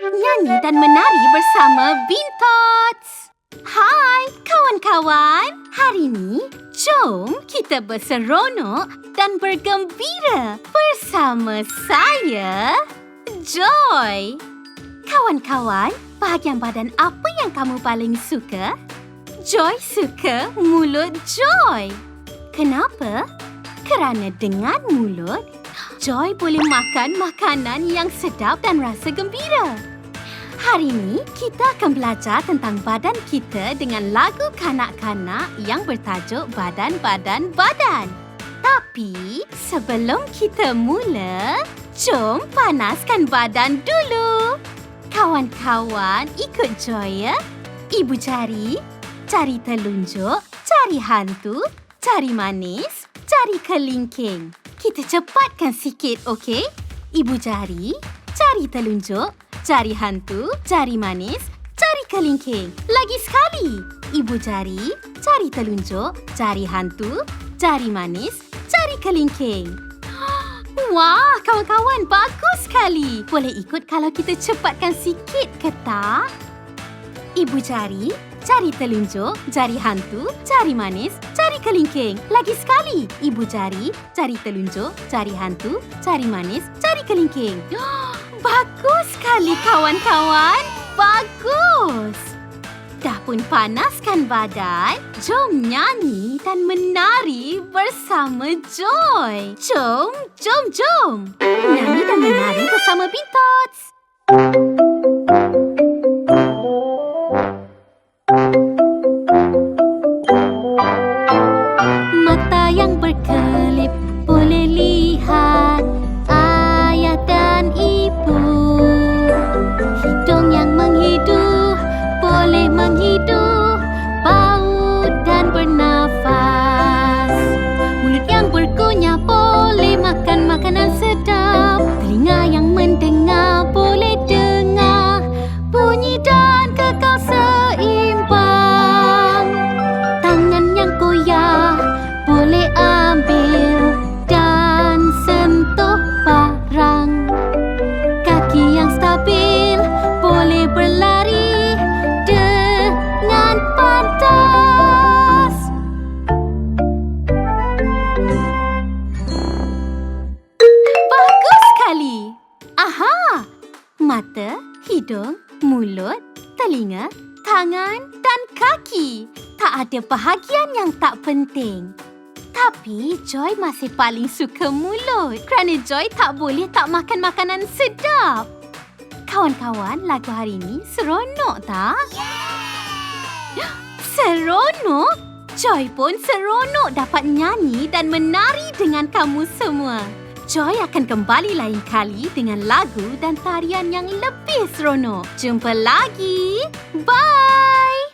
Nyanyi dan menari bersama Bintots. Hai kawan-kawan, hari ini jom kita berseronok dan bergembira bersama saya, Joy. Kawan-kawan, bahagian badan apa yang kamu paling suka? Joy suka mulut Joy. Kenapa? Kerana dengan mulut, Joy boleh makan makanan yang sedap dan rasa gembira. Hari ini, kita akan belajar tentang badan kita dengan lagu kanak-kanak yang bertajuk Badan-Badan Badan. Tapi, sebelum kita mula, jom panaskan badan dulu. Kawan-kawan, ikut Joy ya. Ibu jari, jari telunjuk, jari hantu, jari manis, jari kelingking. Kita cepatkan sikit, okey? Ibu jari, jari telunjuk, jari hantu, jari manis, jari kelingking. Lagi sekali. Ibu jari, jari telunjuk, jari hantu, jari manis, jari kelingking. Wah, kawan-kawan, bagus sekali. Boleh ikut kalau kita cepatkan sikit ke tak? Ibu jari, jari telunjuk, jari hantu, jari manis, jari kelingking. Lagi sekali. Ibu jari, jari telunjuk, jari hantu, jari manis, jari kelingking. Bagus sekali kawan-kawan. Bagus. Dah pun panaskan badan, jom nyanyi dan menari bersama Joy. Jom, jom, jom. Nyanyi dan menari bersama Bintots. Mata yang berkelip boleh lihat ayah dan ibu. Hidung yang menghidu boleh menghidu bau dan bernafas. Mulut yang berkunyah boleh makan makanan sedap. Telinga yang mendengar boleh dengar bunyi dan kekal seimbang. Tangan yang goyah boleh ambil dan sentuh barang. Kaki yang stabil boleh berlari dengan pantas. Bagus sekali. Aha! Mata, hidung, mulut, telinga, tangan dan kaki. Tak ada bahagian yang tak penting. Tapi Joy masih paling suka mulut kerana Joy tak boleh tak makan makanan sedap. Kawan-kawan, lagu hari ini seronok tak? Seronok? Joy pun seronok dapat nyanyi dan menari dengan kamu semua. Joy akan kembali lain kali dengan lagu dan tarian yang lebih seronok. Jumpa lagi. Bye!